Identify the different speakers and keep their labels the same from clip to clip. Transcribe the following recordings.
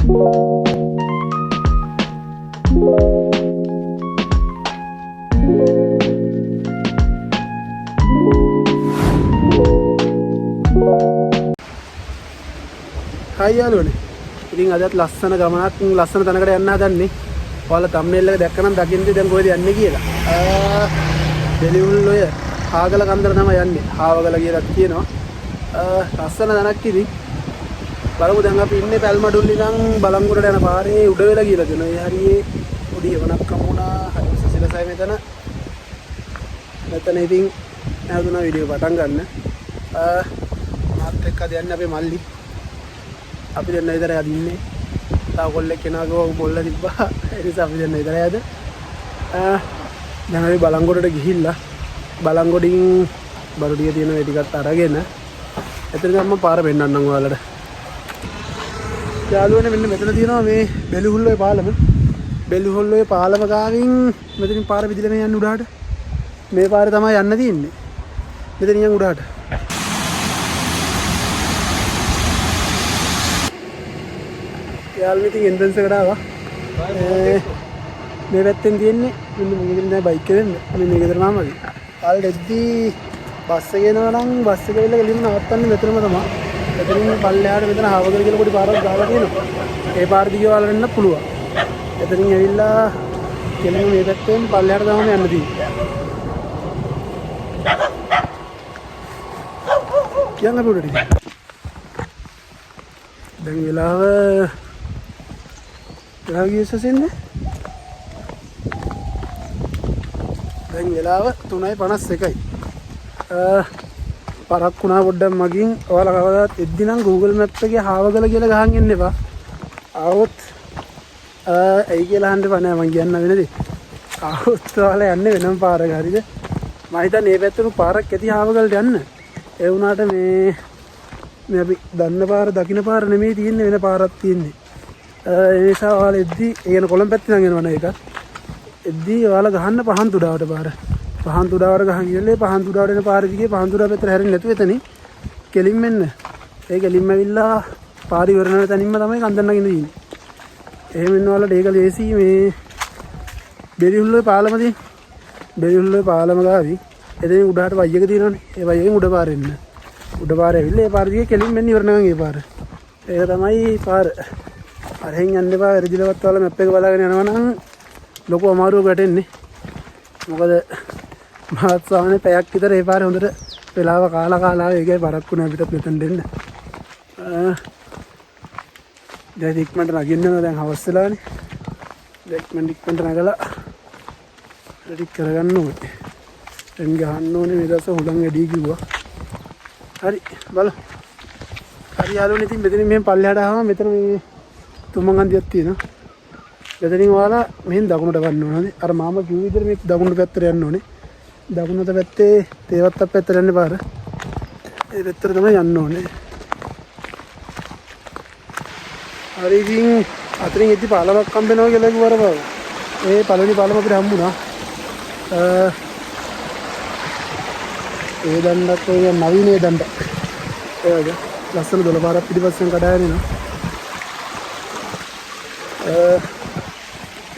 Speaker 1: Hi යාළුවනේ. ඉතින් අදත් ලස්සන ගමනක් ලස්සන තැනකට යන්න හදන්නේ. ඔයාලා thumbnail එක දැක්කනම් දකින්න දැන් කොහෙද යන්නේ කියලා. දෙලිවුල් ඔය හාගල කන්දර තමයි යන්නේ. හාවගල කියලා කියනවා. ලස්සන තැනක් ඉතින්. බලමු දැන් අපි ඉන්නේ පැල්මඩුල්ලි නම් බලංගොඩට යන පාරේ උඩ වෙලා කියලා දෙනවා. ඒ හරියේ පොඩි එවනක් හම්බුණා. හරි සිලසයි මෙතන. මෙතන ඉතින් නැවතුණා වීඩියෝ පටන් ගන්න. මාත් එක්ක අද යන්නේ අපේ මල්ලි. අපි දෙන්න විතරයි අද ඉන්නේ. තාම කොල්ලෙක් කෙනාගෝ බොල්ල තිබ්බා. ඒ නිසා අපි දෙන්න විතරයි අද. දැන් අපි බලංගොඩට ගිහිල්ලා බලංගොඩින් බරුඩිය තියෙන ඒ ටිකත් අරගෙන එතන ගම්ම පාර පෙන්නන්නම් ඔයාලට. යාළුවනේ මෙන්න මෙතන තියෙනවා මේ බෙලිහුල්ලේ පාලම. බෙලිහුල්ලේ පාලම ගාවින් මෙතනින් පාර විදිලා මේ යන්න උඩහට. මේ පාරේ තමයි යන්න තියෙන්නේ. මෙතනින් යන් උඩහට. යාළුවනේ ඉතින් එන්ට්‍රන්ස් එකට ආවා. මේ පැත්තෙන් තියෙන්නේ මෙන්න මේකෙන් තමයි බයික් එක දෙන්න. අපි මේක විතර මාමයි. කාලේ දෙද්දී බස් එක එනවා නම් බස් එක ඇවිල්ලා ගෙලින්ම නවත්තන්නේ මෙතනම තමයි. එතනින් පල්ලෙහාට මෙතන හවගල කියලා පොඩි පාරක් ගහලා තියෙනවා. ඒ පාර දිගේ ඔයාලා වෙන්න පුළුවන්. එතනින් ඇවිල්ලා ගෙලින්ම මේ පැත්තෙන් පල්ලෙහාට තමයි යන්න තියෙන්නේ. කියන්න අපි උඩට. දැන් වෙලාව ගියසෙන්නේ. දැන් වෙලාව 3:51යි. පරක් වුණා පොඩ්ඩක් මගින්. ඔයාලා කවදාවත් එද්දි නම් Google Maps එකේ හාවගල කියලා ගහන් එන්න එපා. ආවොත් ඇයි කියලා අහන්න එපා නෑ මං කියන්න වෙන දේ. ආවොත් ඔයාලා යන්නේ වෙනම පාරක හරිද? මම හිතන්නේ මේ පැත්තට පාරක් ඇති හාවගලට යන්න. ඒ වුණාට මේ අපි දන්න පාර දකින්න පාර නෙමෙයි තියෙන්නේ වෙන පාරක් තියෙන්නේ. ඒ නිසා ඔයාලා එද්දි ඒ කියන කොළඹ පැත්තේ නම් එනවනේ ඒක. එද්දි ඔයාලා ගහන්න පහන් තුඩාවට පාර. පහන් තුඩාවට ගහන් ගිහලා පහන් තුඩාවට එන පාර දිගේ පහන් තුඩාව පැත්තට හැරෙන්නේ නැතුව එතනින් කෙලින්ම එන්න. ඒ කෙලින්ම ඇවිල්ලා පාර ඉවර වෙන තැනින්ම තමයි කන්දන් නගින්න තියෙන්නේ. එහෙම ඉන්න ඔයාලට ඒක ලේසි මේ බෙලිහුල්ලේ පාලම තියෙන. බෙලිහුල්ලේ පාලම ගාවි. එතනින් උඩහට වයි එක තියෙනවනේ. ඒ වයි එකෙන් උඩ පාර එන්න. උඩ පාර ඇවිල්ලා ඒ පාර දිගේ කෙලින්ම එන්න ඉවර නගන් ඒ පාර. ඒක තමයි පාර. අරහෙන් යන්න එපා. වැරදිලවත් ඔයාලා මැප් එක බලාගෙන යනවා නම් ලොකු අමාරුවක වැටෙන්නේ. මොකද මාත් සාමාන්‍ය පැයක් විතර ඒ පාරේ හොඳට වෙලාව කාලා ඒකයි බරක්කු නෑ අපිටත් මෙතන දෙන්න. දැන් ඉක්මනට නගින්න ඕන දැන් හවස් වෙලානේ. ඉක්මනට නගලා රෙඩි කරගන්න ඕනේ. දැන් ගහන්න ඕනේ මේ දවස් හුලං වැඩි කිව්වා. හරි බලමු. හරි යාළුවනේ ඉතින් මෙතනින් මෙහෙන් පල්ලෙහාට ආවම මෙතන මේ තුමංගන්දියක් තියෙනවා. මෙතනින් ඔයාලා මෙහෙන් දකුණට ගන්න ඕනේ. අර මාම කිව්ව විදිහට මේ දකුණට පැත්තට යන්න ඕනේ. දකුණට පැත්තේ තේවත්තක් පැත්තට යන්න පාර. ඒ පැත්තට තමයි යන්න ඕනේ. හරි ඉතින් අතරින් එද්දි පාලමක් හම්බෙනවා කියලා කිව්වර බව. ඒ පළවෙනි පාලම අපිට හම්බුණා. ඒ දණ්ඩක් ඔය නවීනේ දණ්ඩ. ඒ වගේ ලස්සන දොළ පාරක් පිටිපස්සෙන් කඩාගෙන එනවා.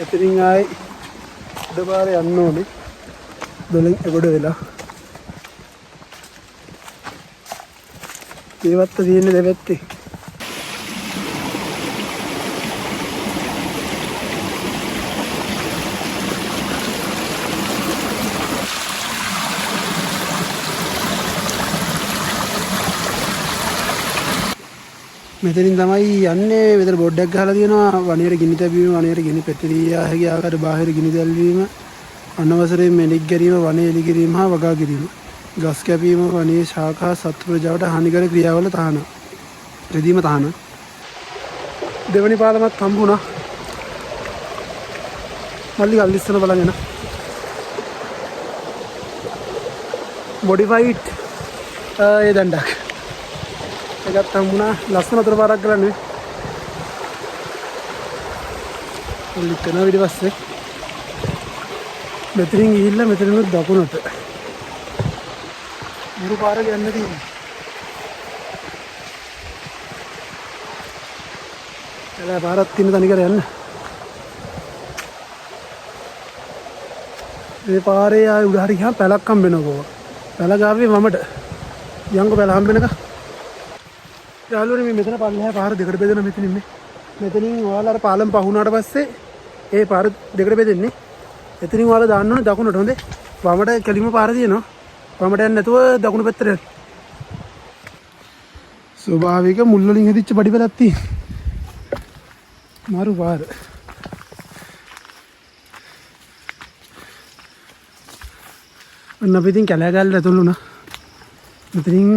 Speaker 1: එතනින් ආයි උඩ පාරේ යන්න ඕනේ. දොලෙන් එගොඩ වෙලා. ඒවත් තියෙන්නේ දෙපැත්තේ. මෙතනින් තමයි යන්නේ. මෙතන බෝඩ් එකක් ගහලා තියෙනවා වණේර ගිනි තැබීම, වණේර ගිනි පැතිරියා හැකි ආකාර බාහිර ගිනි දැල්වීම, අනවසරයෙන් මෙලික් ගැනීම, වනයේ එලි කිරීම හා වගා කිරීම, ගස් කැපීම, වනයේ ශාඛා සත්ව ප්‍රජාවට හානිකර ක්‍රියාවල තහනම්. රෙදීම තහනම්. දෙවනි පාලමත් හම්බුණා. මල්ලි කල්ලිස්සන බලගෙන. මොඩිෆයිඩ් ඒ දණ්ඩක්. ඒකත් හම්බුණා. ලස්සන අතර පාරක් ගලන්නේ. පොලිස් කරන ඊට පස්සේ මෙතනින් ගිහිල්ලා මෙතනින් දකුණට මුරු පාර යන්න තියෙනවා. කැලෑ පාරක් තියෙන තනිකර යන්න. මේ පාරේ ආය උඩ හරි ගියාම පැලක් හම්බ වෙනවා. පැල ගාවේ වමට යංගෝ පැල හම්බ වෙනක. යාළුවනේ මේ මෙතන පල්ලෙහා පාර දෙකට බෙදෙනවා මෙතනින් මේ. මෙතනින් ඔයාලා අර පාලම් පහ වුණාට පස්සේ ඒ පාර දෙකට බෙදෙන්නේ. එතනින් ඔයාලා දාන්න ඕනේ දකුණට හොඳේ. වමට කෙලිම පාර තියෙනවා. වමට යන්න නැතුව දකුණු පැත්තට යන්න. ස්වභාවික මුල් වලින් හදිච්ච බඩි පැලක් තියෙනවා. මාරු පාර. අන්න අපි ඉතින් කැලෑ ගාල්ල ඇතුළු වුණා. මෙතනින්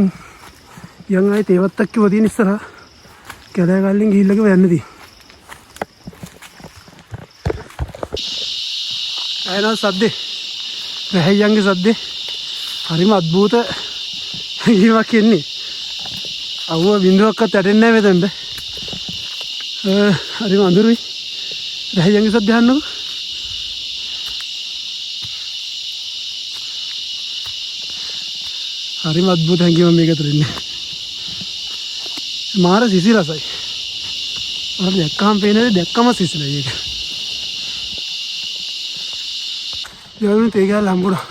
Speaker 1: යන් ආයේ තේවත්තක් කිව්වා තියෙන ඉස්සරහා කැලෑ ගාල්ලෙන් ගිහිල්ලා කිව්වා යන්න තියෙන්නේ. ආයෙත් සද්දේ. රැහැයන්ගේ සද්දේ. හරිම අద్భుත ගීමක් එන්නේ. අවුව බින්දුවක්වත් ඇටෙන්නේ නැහැ මෙතනට. හරිම අඳුරුයි. රැහැයන්ගේ සද්ද අහන්නකො. හරිම අద్భుත හැඟීමක් මේක ඇතුළේ ඉන්නේ. මාර සිසිලසයි. අර දැක්කම පේන්නේ දැක්කම සිසිලයි ඒක. යාළුවනේ තේ ගාලා හම්බුණා.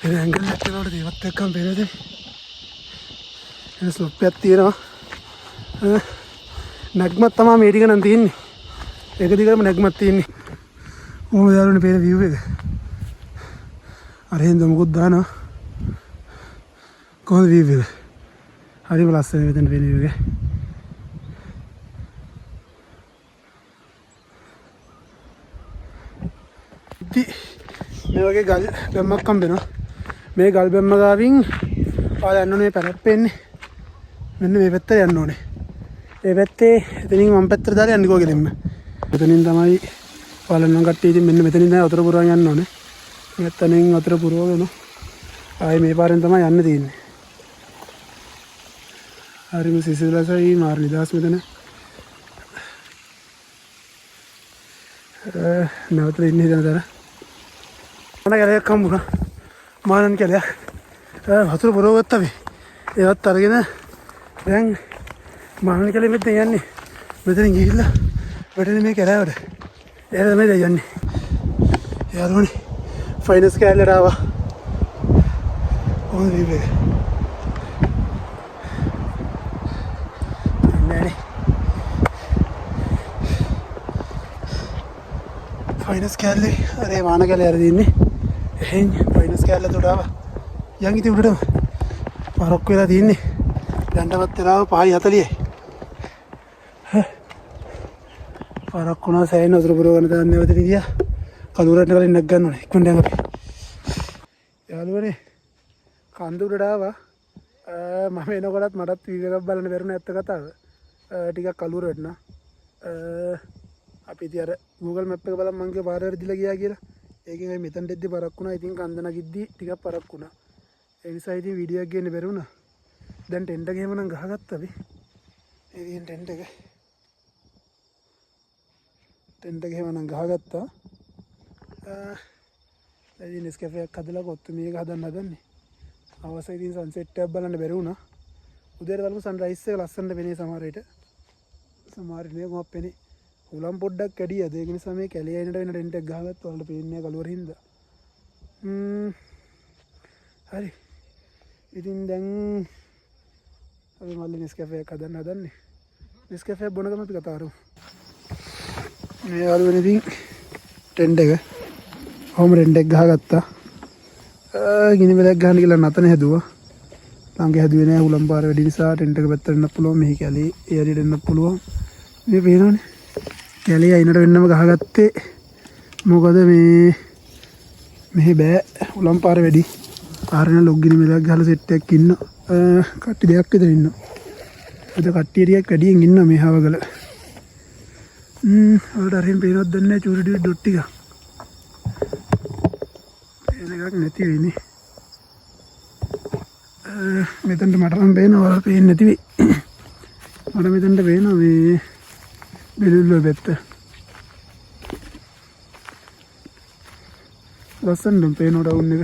Speaker 1: ඒ ඇංගල් එකකට දේවත් එක්කම පේනද? එන ස්ලොප් එකක් තියෙනවා. නැග්මක් තමයි මේ ටික නම් තියෙන්නේ. ඒක දිගටම නැග්මක් තියෙන්නේ. ඕම යාළුවනේ පේන view එක. අර හින්ද මොකද දානවා. කොහොමද view එක? හරිම ලස්සනයි මෙතන පේන view එක. මේ වගේ ගල් බැම්මක් හම්බ වෙනවා. මේ ගල් බැම්ම ගාවින් ඔයාලා යන්න ඕනේ පැලක් පෙන්නේ. මෙන්න මේ පැත්තට යන්න ඕනේ. ඒ පැත්තේ එතනින් වම් පැත්තට දාලා යන්න කෝගෙලින්ම. මෙතනින් තමයි ඔයාලා නම් කට්ටිය ඉතින් මෙන්න මෙතනින් තමයි වතුර පුරවන් යන්න ඕනේ. මෙතනින් වතුර පුරවගෙන ආයේ මේ පාරෙන් තමයි යන්න තියෙන්නේ. හරිම සිසිලසයි මාර නිදහස් මෙතන. නැවත ඉන්නේ හිතන මන කැලයක් හම්බුණා. මානන් කැලයක්. වතුර පුරවගත්ත අපි. ඒවත් අරගෙන දැන් මානන් කැලේ මෙතන යන්නේ. මෙතනින් ගිහිල්ලා වැටෙන මේ කැලෑවට. එහෙම තමයි දැන් යන්නේ. යාළුවනේ ෆයිනස් කැලේට ආවා. ඕන දීපේ. නෑනේ. ෆයිනස් කැලේ අරේ මාන කැලේ අර දින්නේ. එහෙන් ෆයිනස් කැලේ උඩාව. යන් ඉතින් උඩටම පරක්ක වෙලා තින්නේ. දැන්ටවත් වෙලාව 5:40යි. පරක්කුණා සෑහෙන වතුර පුරවගෙන තමයි නැවතට ගියා. කඳුරට කලින් නැග් ගන්න ඕනේ. ඉක්මනට යන්න අපි. යාළුවනේ කන්ද උඩට ආවා. මම එනකොටත් මටත් වීඩියෝ එකක් බලන්න බැරුණා ඇත්ත කතාව. ටිකක් කලුර වෙන්න. අපි ඉතින් අර Google Map එක බලන් මං කිව්වා පාර වැරදිලා ගියා කියලා. ඒකෙන් අය මෙතනට එද්දි පරක් වුණා. ඉතින් කන්ද නගිද්දි ටිකක් පරක් වුණා. ඒ නිසා ඉතින් වීඩියෝ එකක් ගේන්න බැරි වුණා. දැන් ටෙන්ට් එක එහෙම නම් ගහගත්තා අපි. ඒ විදිහෙන් ටෙන්ට් එක එහෙම නම් ගහගත්තා. දැන් නෙස්කැෆේ එකක් හදලා කොත්තු මේක හදන්නේ. අවශ්‍ය ඉතින් සන්සෙට් එකක් බලන්න බැරි වුණා. උදේට බලමු සන්රයිස් එක ලස්සනට වෙන්නේ සමහර විට. සමහර විට කොහොමද පෙනේ. උලම් පොඩ්ඩක් කැඩි අද ඒක නිසා මේ කැලේ ඇයිනට වෙන ටෙන්ට් එකක් ගහගත්තා. ඔයාලට පේන්නේ කලුවර හින්දා. හරි. ඉතින් දැන් අපි මල්ලි නෙස්කැෆේ එකක් හදන්නේ. නෙස්කැෆේ බොන ගමන් අපි කතා කරමු. මේ යාළුවනේ ඉතින් ටෙන්ට් එක හොම ටෙන්ට් එක ගහගත්තා. ගිනි මෙලක් ගහන්න කියලා නතන හැදුවා. ළඟ හැදුවේ නෑ උලම් පාර වැඩි නිසා ටෙන්ට් එක පැත්තට එන්න පුළුවන්. මෙහි කැලේ ඒ හරියට එන්න පුළුවන්. මේ පේනවනේ. කැලේ අයිනට වෙන්නම ගහගත්තේ. මොකද මෙහි බෑ උලම් පාර වැඩි. පාරේන ලොග් ගිනි මෙලක් ගහලා සෙට් එකක් ඉන්න. කට්ටි දෙකක් විතර ඉන්නවා. අද කට්ටිය ටිකක් වැඩියෙන් ඉන්නවා මේ හවගල. ඔයාලට අරින් පේනවද දන්නේ නැහැ චූරි ඩොට් ටික. පේන එකක් නැති වෙන්නේ. මෙතනට මට නම් පේනවා ඔයාලට පේන්නේ නැති වෙයි. මට මෙතනට පේනවා මේ බෙලුල්ල පැත්ත. ලස්සනට පේනවා ටවුන් එක.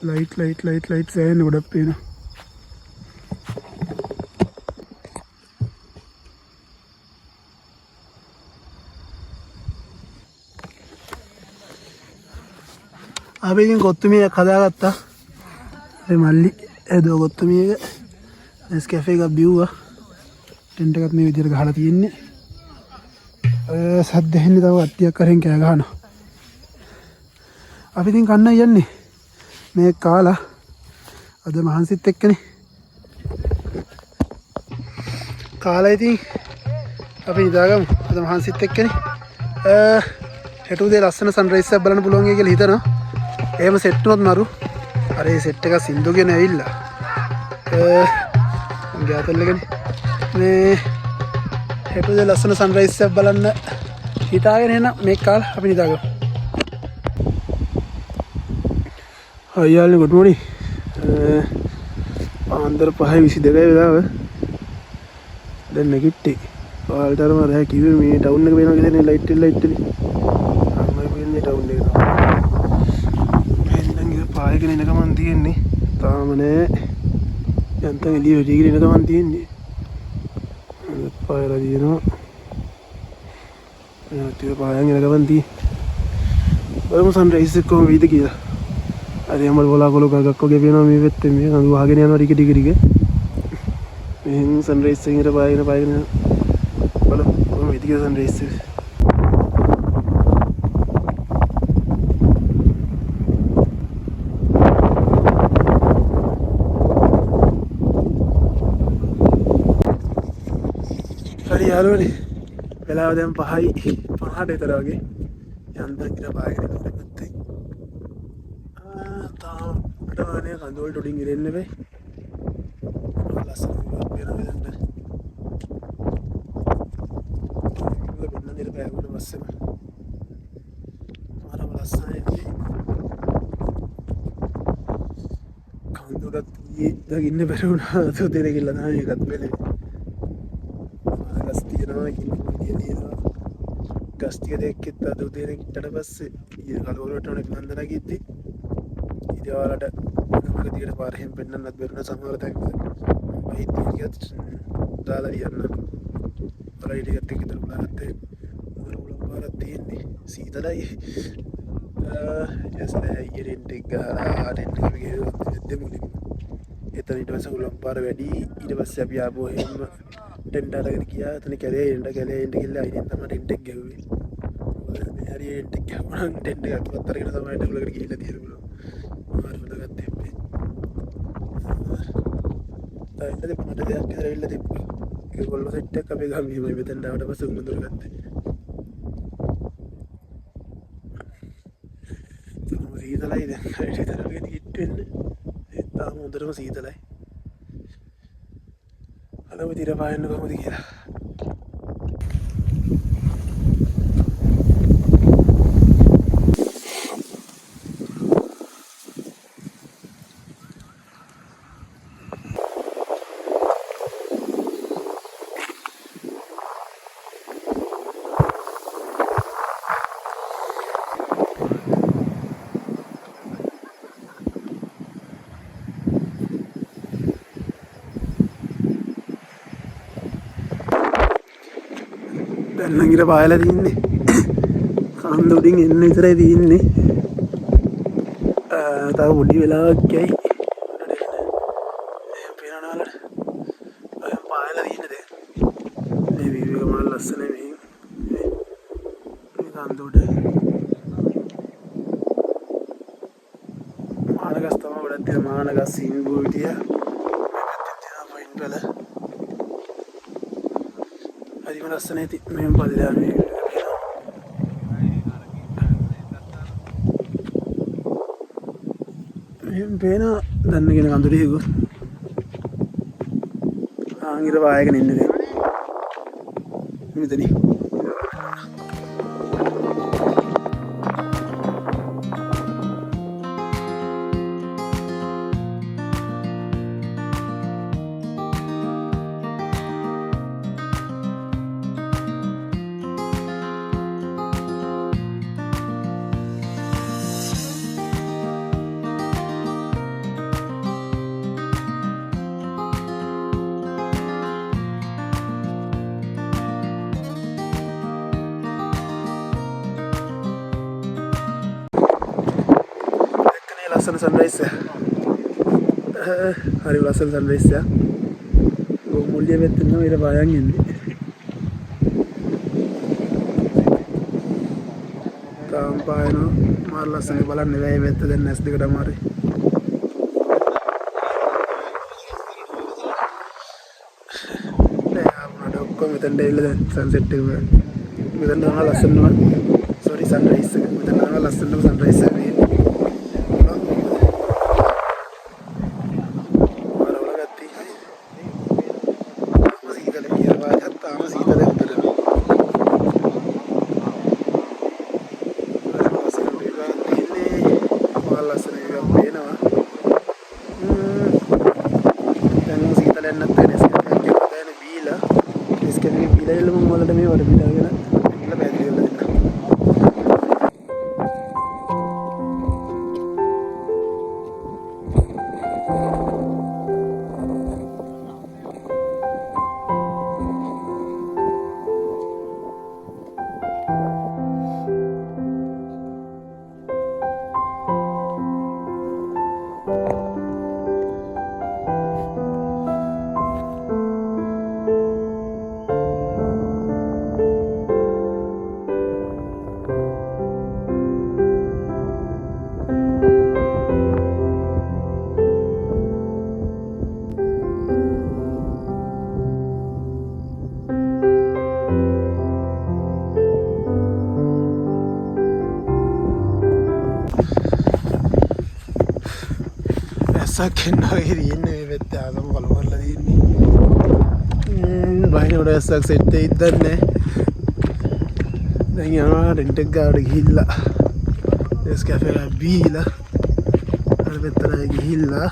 Speaker 1: ලයිට් සෑහෙන ගොඩක් පේනවා. අපි ඉතින් කොත්තුමියක් හදාගත්තා. ඒ මල්ලි එදෝ කොත්තුමියක Nescafe එකක් බිව්වා. ටෙන්ට් එකත් මේ විදිහට ගහලා තියෙන්නේ. සද්ද හෙන්නේ තව අට්ටියක් කරෙන් කෑ ගහනවා. අපි ඉතින් කන්න යන්නේ. මේ කාලා අද මහන්සිත් එක්කනේ. කාලා ඉතින් අපි නිදාගමු. අද මහන්සිත් එක්කනේ. හෙට උදේ ලස්සන සන්රයිස් එකක් බලන්න පුළුවන් කියලා හිතනවා. එහෙම සෙට් වුණොත් මරු. අර ඒ සෙට් එක සින්දු කියන ඇවිල්ලා. මගේ අතල්ලගෙන මේ හෙට උදේ ලස්සන සන්රයිස් එකක් බලන්න හිතාගෙන එන මේ කාලා අපි නිදාගමු. අයියාලේ good morning. පාන්දර 5:22 වෙලාව. දැන් නැගිට්ටි. ඔයාලටම රෑ කිව්වේ මේ ටවුන් එක පේනවා කියලා නේ ලයිට් එක. අම්මයි පේන්නේ ටවුන් එක. මම ඉතින් පායගෙන ඉන්න ගමන් තියෙන්නේ. තාම නෑ. යන්තම් එළිය වෙඩිගෙන ඉන්න ගමන් තියෙන්නේ. පායලා දිනනවා. ටික පායන් ඉන්න ගමන් තියෙන්නේ. බලමු සන්රයිස් එක කොහොම වෙයිද කියලා. අර යමල් වලා කොල ගගක් වගේ පේනවා මේ පැත්තේ මේ කඳු වහගෙන යනවා ටික ටික. මෙහෙන් සන්රයිස් එකකට පායගෙන බලමු කොහොම වෙයිද කියලා සන්රයිස් එක. හරි යාළුවනේ වෙලාව දැන් 5:50 විතර වගේ යන්තම් ඉර පායගෙන ඉඳලා තාම ඩානේ කඳුවලට උඩින් ඉරෙන්න බෑ. ලස්සන විවාහ වෙනවා දැන්. ලබන්න ඉර බෑගුණ බස්සෙම. මාරම ලස්සනයි. කඳුලත් දකින්න බැරි වුණා. සුදේ දෙකilla තමයි එකත් වෙලේ. ගස් තියනවා කියනවා. ගස් ටික දෙකෙත් අද උදේ නැගිට්ටට පස්සේ ඊය කලවලට උනේ නන්දනා කිව්ති. ඉතියාලට මොකද දිගට පාරෙන් පෙන්නන්නත් බැරුණ සමහර තැන්ක මම දාලා යන්න රයිඩ් එකත් එක්ක ඉතල බලද්ද උරුලම් පාරක් තියෙන්නේ සීතලයි එසලා ඊරෙන්ට් එක ගහලා ටෙන්ට් එක ගිහුවා දෙමුලින් එතන ඊට පස්සේ උරුලම් පාර වැඩි ඊට පස්සේ අපි ආපහු එහෙම ටෙන්ට් අරගෙන ගියා එතන කැලේ එන්න ගිහලා අයින් තමයි ටෙන්ට් එක ගැහුවේ මේ හරිය ටෙන්ට් එක ගහුණා ටෙන්ට් එක අතවත් අරගෙන තමයි ටෙබුලකට ගිහිල්ලා තියෙන්නේ මට දෙයක් කියලා තිබ්බා. ඒගොල්ලෝ සෙට් එකක් අපේ ගමේ මේ මෙතෙන් ආවට පස්සේ උමුදුර ගත්තේ. සීතලයි දැන් හරියටම හිට වෙන්නේ. ඒ තාම හොඳටම සීතලයි. අලව දිර පායන්න කොහොමද කියලා. දැන් නම් ඉර පායලා තින්නේ. කන්ද උඩින් එන්න විතරයි තින්නේ. තව පොඩි වෙලාවක් යයි. පේනවද? ඔය පායලා තින්නේ දැන්. මේ වීඩියෝ එක මල් ලස්සනයි මේ. මේ කන්ද උඩ. මානගස් තමයි ගොඩක් තියෙන මානගස් සිංගු විදිය. පොයින්ට් වල. හරිම ලස්සනයි මෙහෙම පල්ලෙහා මේ මෙහෙම පේන දන්නගෙන කඳුරේ ගොස් ආංගිර වායගෙන ඉන්නේ දැන් මෙතන සන්රයිස් හරි ලස්සන සන්රයිස් එක. මුල්ලිය පැත්තෙන් තමයි ඊට බයන් ඉන්නේ. තාම පායනවා මාර ලස්සන බලන්න වෙයි වෙත්ත දැන් නැස් දෙකට අමාරුයි. ඔක්කොම මෙතන දෙවිල දැන් සන්සෙට් එක මෙතන තමයි ලස්සනම සෝරි සන්රයිස් එක මෙතන තමයි ලස්සනම සන්රයිස් එක වෙන්නේ. සක්කෙන්නවා ඉන්නේ මේ පැත්තේ ආගම බලු කරලා තියෙන්නේ. බයිනෝඩ ඇස්සක් සෙට් එකක් දන්නේ. දැන් යනවා රෙන්ට් එක ගාවට ගිහිල්ලා ඩෙස් කැෆේ එක බීලා අර පැත්තට ගිහිල්ලා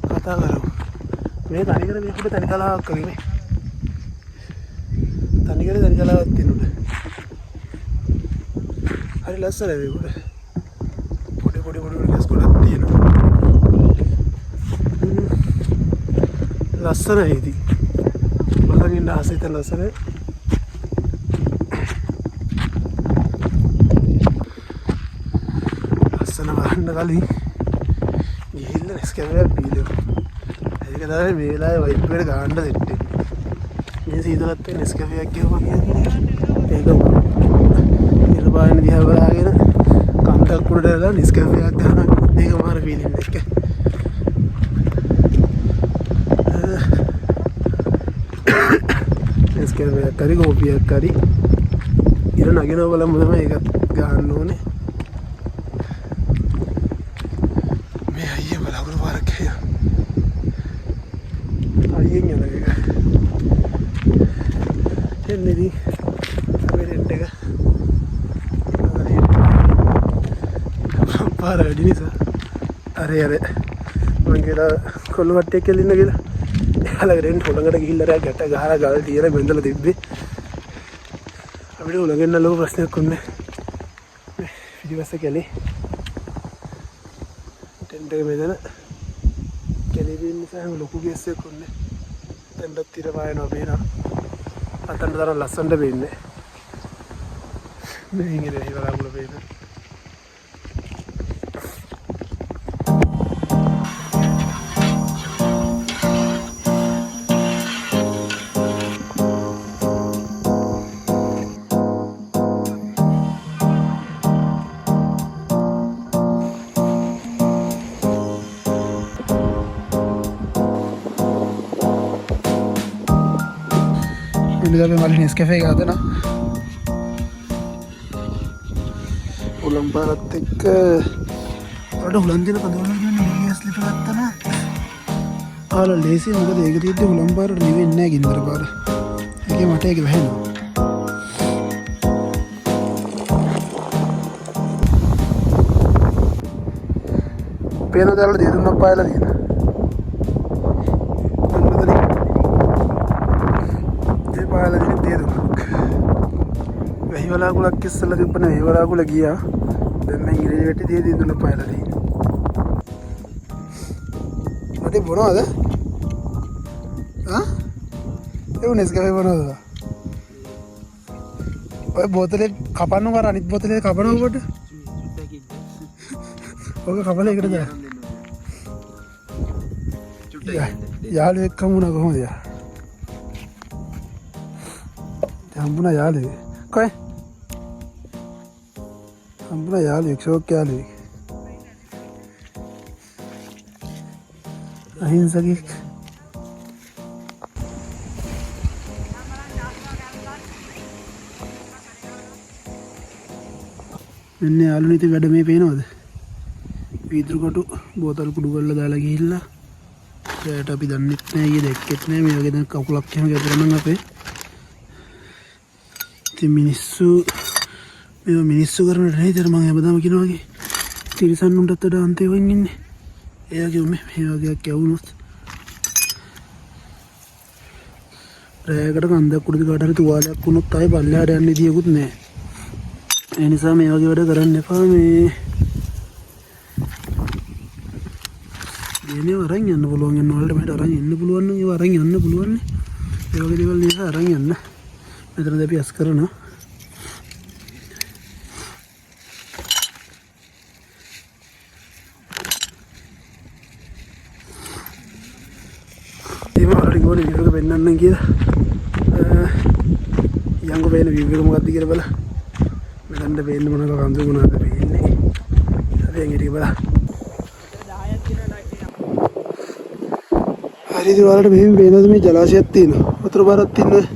Speaker 1: කතා කරමු. මේ තනිකර මේකට තනි කලාවක් වගේ තනිකර තනි කලාවක් තියෙනුනේ. හරි ලස්සනයි මේක. පොඩි ගස් ගොඩක් තියෙනවා. ලස්සනයි ඉතින්. බලන් ඉන්න ආසෙත් ලස්සනයි. ලස්සන බලන්න කලින් ගිහිල්ලා නෙස්කැෆේ බීලා. ඒක තමයි මේ වෙලාවේ වයිබ් එකට ගන්න දෙන්නේ. මේ සීතලත් එක්ක නෙස්කැෆේ එකක් ගිහුවා කියන්නේ. ඒක නිර්වාණ දිහා බලාගෙන කන්දක් උඩට දාලා නෙස්කැෆේ එකක් ගන්නවා. මේක මාර ෆීලින් එකක්. නෙස්කැෆේ කරි කෝපියක් කරි ඉර නගිනව බලමු තමයි ඒකත් ගන්න ඕනේ. මේ අයියේ බලගුරු පාරක් ගියා. අයියෙන් යන එක. එන්නේදී අපේ රෙන්ට් එක. පාර වැඩි නිසා අර මං කියලා කොල්ල වට්ටියක් කෙලින්න කියලා. එයාලගෙන් හොළඟට ගිහිල්ලා ගැට ගහලා ගල් තියලා බෙන්දලා තිබ්බේ. අපිට හොළඟෙන් ලොකු ප්‍රශ්නයක් වුණේ. පිටිපස්ස කැලේ. ටෙන්ට් එක මෙතන කැලේ දෙන්න නිසා ලොකු ගේස් එකක් වුණේ. ටෙන්ට්ත් තිර පායනවා පේනවා. අතන තරම් ලස්සනට වෙන්නේ. මේ ඉංග්‍රීසි වලකුල පේනවා. අපි මල්ලි නෙස්කැෆේ එක හදනවා. උලම් පාරත් එක්ක වල උලන් දෙන කඳවුරක් ගන්න මේ ස්ලිප් එකක් ගත්තා. ආල ලේසි මොකද ඒක තියෙද්දි උලම් පාරට නිවෙන්නේ නැහැ ගින්දර පාර. ඒකේ මට ඒක වැහෙනවා. පේන දාලා දී දුන්නක් පායලා තියෙනවා. වලාකුලක් ඉස්සලා තිබ්බනේ ඒ වලාකුල ගියා. දැන් මම ඉරේ වැටි දී දුන්න පායලා තියෙනවා. මට බොනවද? ඒ නෙස්කැෆේ බොනවද? ඔය බෝතලේ කපන්නු කර අනිත් බෝතලේ කපනවා කොට. ඕක කපලයකට ද යාලු එක්කමුණ කොහොමද හම්බුණ යාලුවේ කොයි හම්බුණ යාලු එක්ෂෝක් යාලුවේ අහිංසකෙක් මෙන්න යාළුවනේ ඉතින් වැඩ මේ පේනවද වීදුරු කොටු බෝතල් කුඩු කරලා දාලා ගිහිල්ලා ඒකට අපි දන්නෙත් නෑ ඊයේ දැක්කෙත් නෑ මේ වගේ දැන් කකුලක් එහෙම ගැටලා නම් අපේ ඉතින් මිනිස්සු කරන දේ ඉතින් මම හැමදාම කියනවා වගේ තිරිසන් උන්ටත් වඩා අන්තයෙන් ඉන්නේ එයාගේ මේ වගේක් යවුනොත් රෑයකට කන්දක් උඩට කාට හරි තුවාලයක් වුණොත් ආයේ පල්ලෙහාට යන්න ඉදියකුත් නෑ ඒ නිසා මේ වගේ වැඩ කරන්න එපා මේ දෙනේ වරන් යන්න පුළුවන් යන වලට මට අරන් යන්න පුළුවන් නම් ඒව අරන් යන්න පුළුවන් නේ ඒ වගේ දේවල් නිසා අරන් යන්න මෙතනදී අපි අස් කරනවා ගෝලි විවක පෙන්වන්නම් කියලා යංගෝ පේන විවක මොකක්ද කියලා බලන්න මෙතනට පේන්න මොනවද කඳු මොනවද පේන්නේ අපි යන් ටික බලන්න හරිද වලට මෙහෙම පේනද මේ ජලාශයක් තියෙනවා වතුර පාරක් තියෙනවා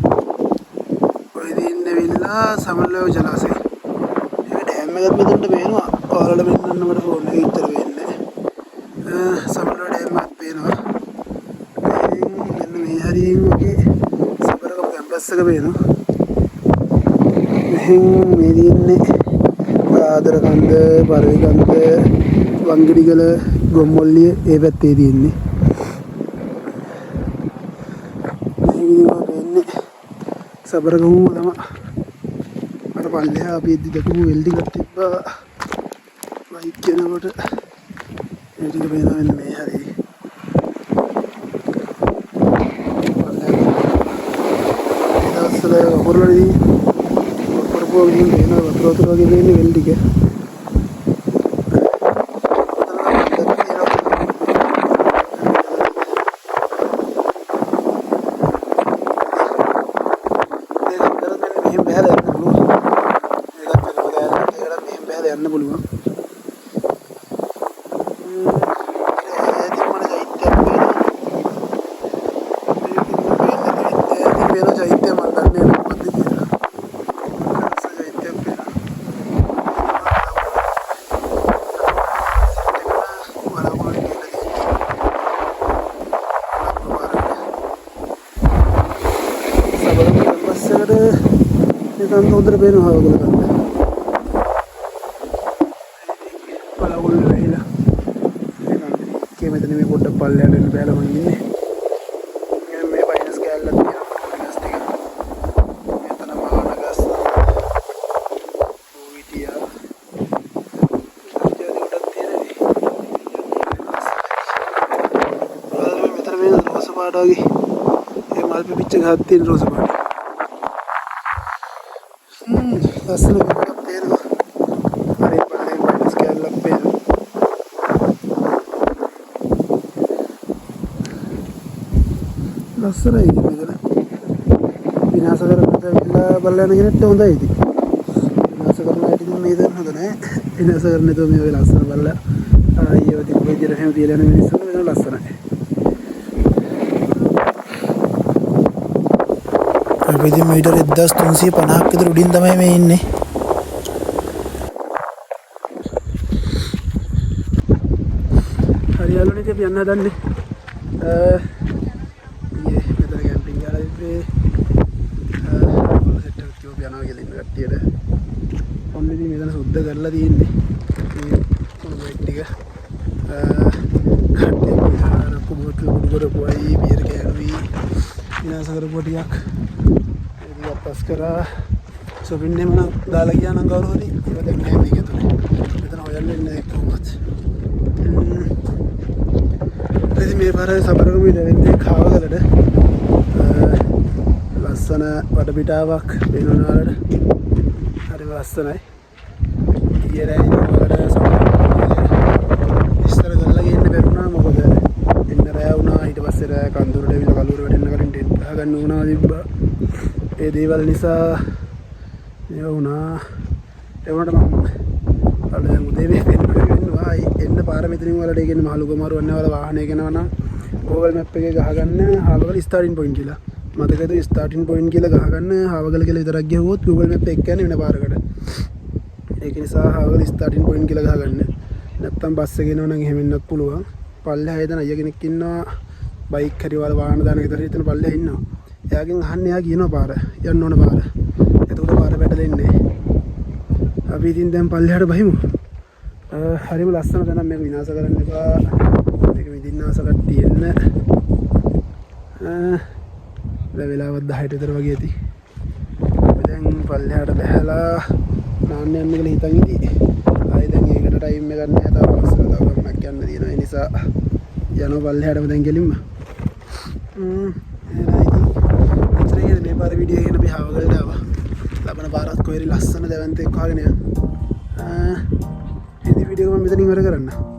Speaker 1: ඔය දින්න විල්ලා සමල්ලව ජලාශය ඒක ඩෑම් එකක් මෙතනට පේනවා ඔයාලට පෙන්වන්න මට ෆෝන් එකේ ඉතර වෙන්නේ සමල්ලව ඩෑම් එකක් පේනවා හරියෙන් වගේ සබරක කැම්පස් එක පේනවා මෙහෙන් මේ දින්නේ ආදරකන්ද පරිවිකන්ද වංගිඩිගල ගොම්මොල්ලිය ඒ පැත්තේ තියෙන්නේ මේක වෙන්නේ සබරකම තමයි අර පල්ලෙහා අපි ඉදි දකපු වෙල්ඩින් එකක් තිබ්බා බයික් යනකොට ඒ ටික පේනවා මෙන්න මේ හරිය වතුරලදී වතුරපුව ගිහින් එනවා වතුර වගේ දෙන්නේ වෙල් ටික යන්න පුළුවන් නිකන් හොඳට පේනවා වගල ගන්න. බලවුල් වෙයිලා. නිකන් මෙතන මේ පොඩ්ඩක් පල්ලෙහාට එන්න බෑලා මං ඉන්නේ. මේ වයිරස් කැලලක් තියෙනවා. ගස් ටික. මෙතන මහාන ගස්. ඌවිටියා. ජාතිකටත් තියෙනවා. මෙතන මේ රෝස පාට වගේ. ඒ මල් පිපිච්ච ගහක් තියෙන රෝස පාට. ලස්සන එකක් පේනවා. හරි පල්ලෙන් වයිරස් කැලලක් පේනවා. ලස්සනයි මෙතන. විනාශ කරලා බලන්න කෙනෙක්ට හොඳයි ඉතින්. විනාශ කරනවා ඉතින් මේ දන්න හොඳ නැහැ. විනාශ කරන්නේ තෝ මේ වගේ ලස්සන බලලා ආයෙ ඔය විදිහට හැම තියලා යන මිනිස්සුන්ට වෙන ලස්සනයි. අපි ඉතින් මීටර 1350ක් විතර උඩින් තමයි මේ ඉන්නේ. හරියල්ලනේ ඉතින් අපි යන්න හදන්නේ. මෙතන කැම්පින් ගාලා ඉන්නේ. සෙට් එකක් තියෝ යනවා කියලා ඉන්න කට්ටියට. ඔන්න ඉතින් මෙතන සුද්ධ කරලා තියෙන්නේ. මේ කොන්ක්‍රීට් ටික. කට්ටිය කුඹුත් කුඩු කරපුවයි බියර් කෑනුයි විනාශ කරපුවා ටිකක්. පස් කරා සොපින්නෙම නම් දාලා ගියා නම් කවුරු හරි ඒක දැන් නෑ මේක ඇතුලේ මෙතන හොයන්න ඉන්නේ කොහොමද ඉතින් මේ පාරේ සබරගම ඉඳෙන්නේ කාවගලට ලස්සන වටපිටාවක් වෙනවා වලට හරි ලස්සනයි ඊයේ රෑ ඉඳන් බෑ කඳුරට ඇවිල්ලා කලුර වැටෙන්න කලින් ටෙන්ට් ගහගන්න වුණා තිබ්බා. ඒ දේවල් නිසා ඒ වුණා. ඒ වුණාට මම අර දැන් උදේ මේ වෙන්නවා එන්න පාර මෙතනින් වලට ඒ කියන්නේ මහලු ගමාරු වන්න වල වාහනේ ගෙනවා නම් Google Map එකේ ගහගන්න හාවගල ස්ටාර්ටින් පොයින්ට් කියලා. මතකද ස්ටාර්ටින් පොයින්ට් කියලා ගහගන්න හාවගල කියලා විතරක් ගියවොත් Google Map එක කියන්නේ වෙන පාරකට. ඒක නිසා හාවගල ස්ටාර්ටින් පොයින්ට් කියලා ගහගන්න. නැත්තම් බස් එක එනවා නම් එහෙම එන්නත් පුළුවන්. පල්ලෙහා එදන අයියා කෙනෙක් ඉන්නවා බයික් හරි වල වාහන දාන විතර හිටන පල්ලෙහා ඉන්නවා. එයාගෙන් අහන්න එයා කියනවා පාර යන්න ඕන පාර. එතකොට පාර පැටලෙන්නේ. අපි ඉතින් දැන් පල්ලෙහාට බහිමු. හරිම ලස්සන දැන් මේක විනාශ කරන්න එපා. මේක විදින්න ආස කට්ටිය එන්න. දැන් වෙලාවත් 10ට විතර වගේ ඇති. අපි දැන් පල්ලෙහාට බහැලා නාන්න යන්න කියලා හිතන් ඉදී. ආයි දැන් ඒකට ටයිම් එකක් නැහැ. තව පස්සට තව ගමනක් යන්න තියෙනවා. ඒ නිසා යනවා පල්ලෙහාටම දැන් ගෙලින්ම. එහෙනම් මේ පාර වීඩියෝ එකේ අපි හාවගලට ආවා. ලබන පාරත් කොහෙරි ලස්සන දැවැන්තෙක් වහගෙන යනවා. මේ වීඩියෝ එක මම මෙතනින් ඉවර කරන්න.